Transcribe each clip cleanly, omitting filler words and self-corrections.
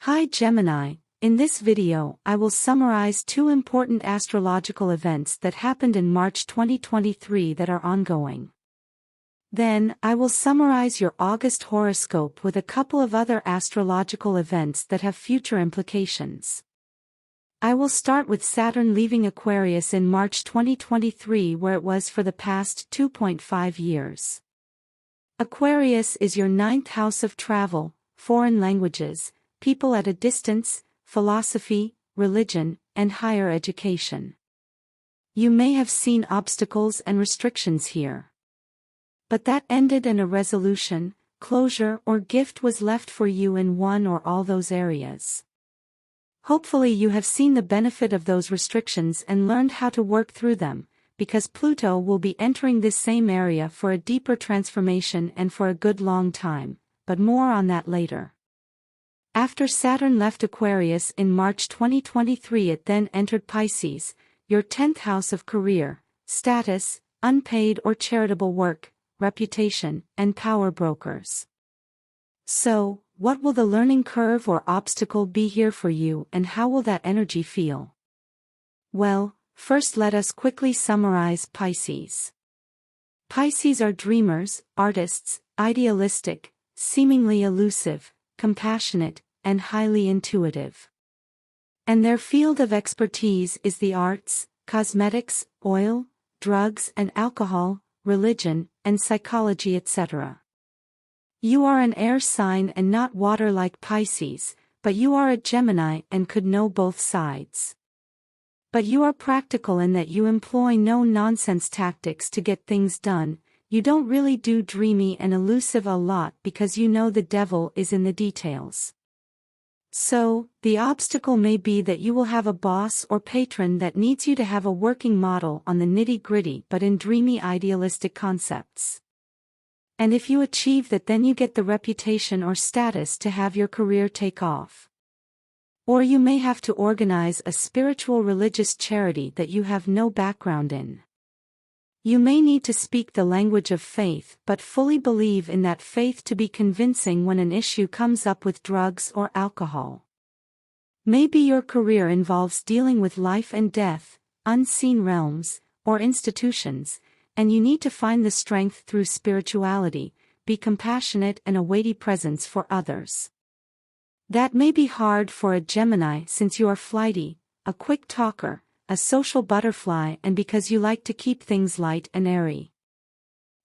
Hi Gemini, in this video I will summarize two important astrological events that happened in March 2023 that are ongoing. Then, I will summarize your August horoscope with a couple of other astrological events that have future implications. I will start with Saturn leaving Aquarius in March 2023 where it was for the past 2.5 years. Aquarius is your ninth house of travel, foreign languages, people at a distance, philosophy, religion, and higher education. You may have seen obstacles and restrictions here. But that ended and a resolution, closure, or gift was left for you in one or all those areas. Hopefully you have seen the benefit of those restrictions and learned how to work through them, because Pluto will be entering this same area for a deeper transformation and for a good long time, but more on that later. After Saturn left Aquarius in March 2023, it then entered Pisces, your 10th house of career, status, unpaid or charitable work, reputation, and power brokers. So, what will the learning curve or obstacle be here for you, and how will that energy feel? Well, first let us quickly summarize Pisces. Pisces are dreamers, artists, idealistic, seemingly elusive, compassionate, and highly intuitive. And their field of expertise is the arts, cosmetics, oil, drugs and alcohol, religion, and psychology, etc. You are an air sign and not water like Pisces, but you are a Gemini and could know both sides. But you are practical in that you employ no-nonsense tactics to get things done. You don't really do dreamy and elusive a lot because you know the devil is in the details. So, the obstacle may be that you will have a boss or patron that needs you to have a working model on the nitty-gritty but in dreamy idealistic concepts. And if you achieve that, then you get the reputation or status to have your career take off. Or you may have to organize a spiritual religious charity that you have no background in. You may need to speak the language of faith but fully believe in that faith to be convincing when an issue comes up with drugs or alcohol. Maybe your career involves dealing with life and death, unseen realms, or institutions, and you need to find the strength through spirituality, be compassionate and a weighty presence for others. That may be hard for a Gemini since you are flighty, a quick talker, a social butterfly, and because you like to keep things light and airy.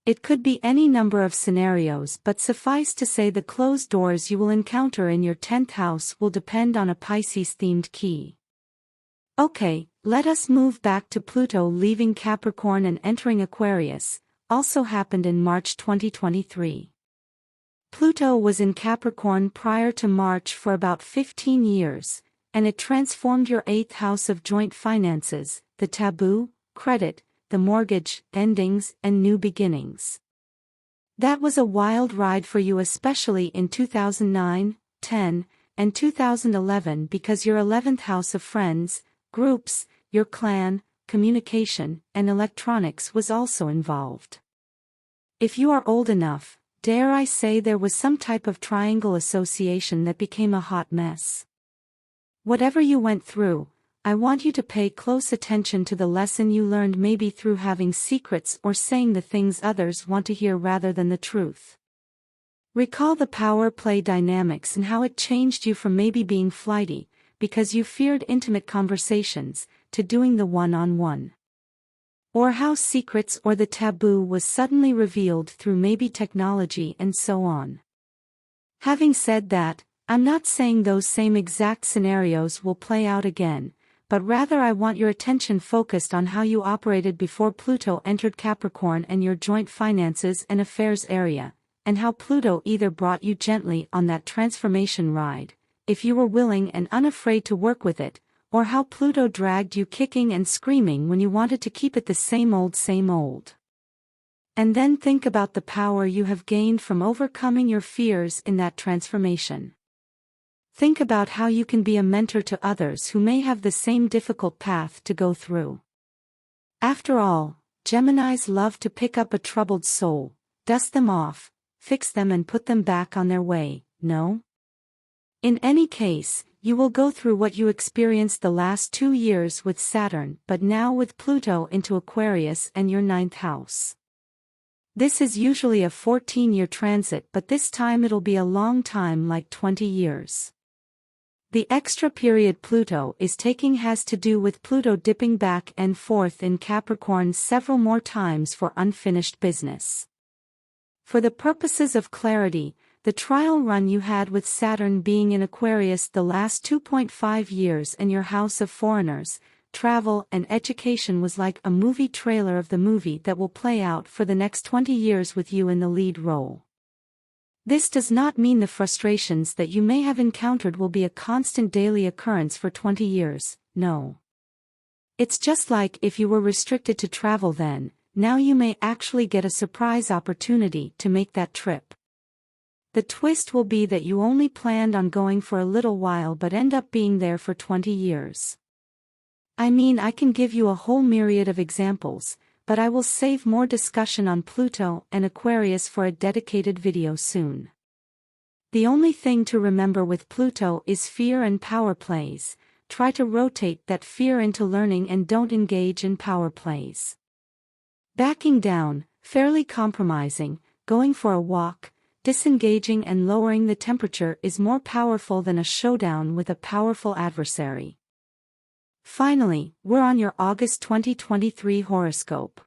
It could be any number of scenarios, but suffice to say the closed doors you will encounter in your 10th house will depend on a Pisces-themed key. Okay, let us move back to Pluto leaving Capricorn and entering Aquarius, also happened in March 2023. Pluto was in Capricorn prior to March for about 15 years, and it transformed your 8th house of joint finances, the taboo, credit, the mortgage, endings, and new beginnings. That was a wild ride for you, especially in 2009, 10, and 2011 because your 11th house of friends, groups, your clan, communication, and electronics was also involved. If you are old enough, dare I say there was some type of triangle association that became a hot mess. Whatever you went through, I want you to pay close attention to the lesson you learned, maybe through having secrets or saying the things others want to hear rather than the truth. Recall the power play dynamics and how it changed you from maybe being flighty, because you feared intimate conversations, to doing the one-on-one. Or how secrets or the taboo was suddenly revealed through maybe technology and so on. Having said that, I'm not saying those same exact scenarios will play out again, but rather I want your attention focused on how you operated before Pluto entered Capricorn and your joint finances and affairs area, and how Pluto either brought you gently on that transformation ride, if you were willing and unafraid to work with it, or how Pluto dragged you kicking and screaming when you wanted to keep it the same old same old. And then think about the power you have gained from overcoming your fears in that transformation. Think about how you can be a mentor to others who may have the same difficult path to go through. After all, Geminis love to pick up a troubled soul, dust them off, fix them and put them back on their way, no? In any case, you will go through what you experienced the last 2 years with Saturn, but now with Pluto into Aquarius and your 9th house. This is usually a 14-year transit, but this time it'll be a long time, like 20 years. The extra period Pluto is taking has to do with Pluto dipping back and forth in Capricorn several more times for unfinished business. For the purposes of clarity, the trial run you had with Saturn being in Aquarius the last 2.5 years and your house of foreigners, travel and education was like a movie trailer of the movie that will play out for the next 20 years with you in the lead role. This does not mean the frustrations that you may have encountered will be a constant daily occurrence for 20 years, no. It's just like if you were restricted to travel then, now you may actually get a surprise opportunity to make that trip. The twist will be that you only planned on going for a little while but end up being there for 20 years. I mean, I can give you a whole myriad of examples, but I will save more discussion on Pluto and Aquarius for a dedicated video soon. The only thing to remember with Pluto is fear and power plays. Try to rotate that fear into learning and don't engage in power plays. Backing down, fairly compromising, going for a walk, disengaging and lowering the temperature is more powerful than a showdown with a powerful adversary. Finally, we're on your August 2023 horoscope.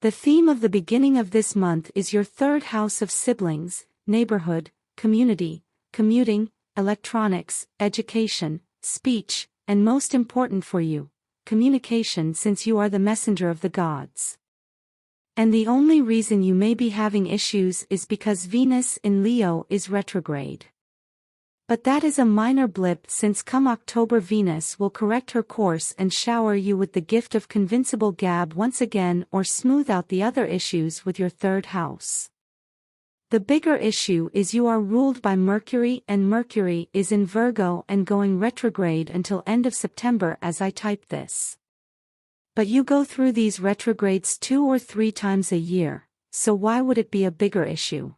The theme of the beginning of this month is your 3rd house of siblings, neighborhood, community, commuting, electronics, education, speech, and most important for you, communication, since you are the messenger of the gods. And the only reason you may be having issues is because Venus in Leo is retrograde. But that is a minor blip, since come October Venus will correct her course and shower you with the gift of convincible gab once again, or smooth out the other issues with your 3rd house. The bigger issue is you are ruled by Mercury, and Mercury is in Virgo and going retrograde until end of September as I type this. But you go through these retrogrades 2 or 3 times a year, so why would it be a bigger issue?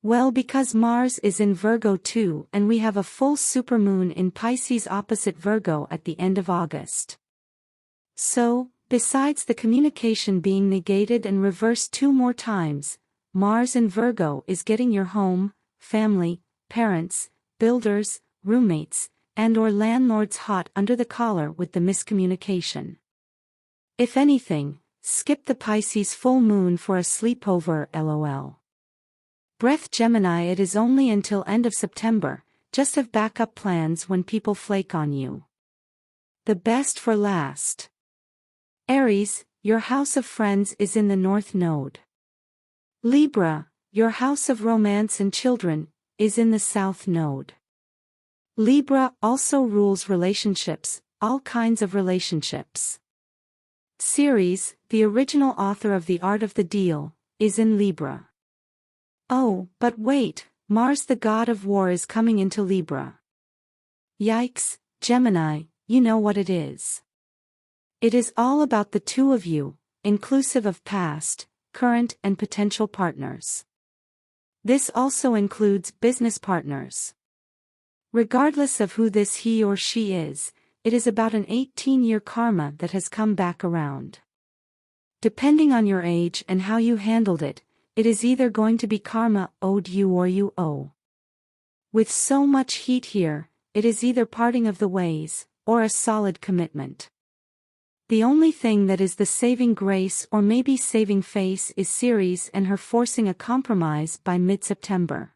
Well, because Mars is in Virgo too, and we have a full supermoon in Pisces opposite Virgo at the end of August. So, besides the communication being negated and reversed 2 more times, Mars in Virgo is getting your home, family, parents, builders, roommates, and/or landlords hot under the collar with the miscommunication. If anything, skip the Pisces full moon for a sleepover, lol. Breath Gemini, it is only until end of September, just have backup plans when people flake on you. The best for last. Aries, your house of friends is in the North Node. Libra, your house of romance and children, is in the South Node. Libra also rules relationships, all kinds of relationships. Ceres, the original author of The Art of the Deal, is in Libra. Oh, but wait, Mars the god of war is coming into Libra. Yikes, Gemini, you know what it is. It is all about the 2 of you, inclusive of past, current and potential partners. This also includes business partners. Regardless of who this he or she is, it is about an 18-year karma that has come back around. Depending on your age and how you handled it, it is either going to be karma owed you or you owe. With so much heat here, it is either parting of the ways, or a solid commitment. The only thing that is the saving grace or maybe saving face is Ceres and her forcing a compromise by mid-September.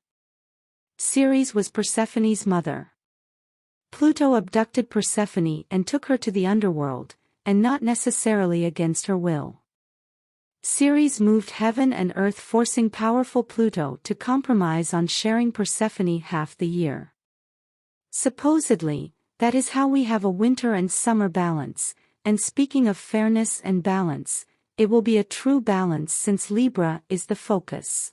Ceres was Persephone's mother. Pluto abducted Persephone and took her to the underworld, and not necessarily against her will. Ceres moved heaven and earth, forcing powerful Pluto to compromise on sharing Persephone half the year. Supposedly, that is how we have a winter and summer balance, and speaking of fairness and balance, it will be a true balance since Libra is the focus.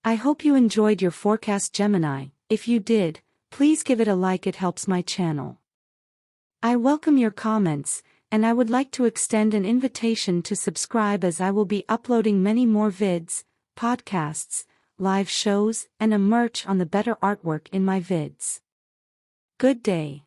I hope you enjoyed your forecast, Gemini. If you did, please give it a like, it helps my channel. I welcome your comments, and I would like to extend an invitation to subscribe as I will be uploading many more vids, podcasts, live shows, and a merch on the better artwork in my vids. Good day.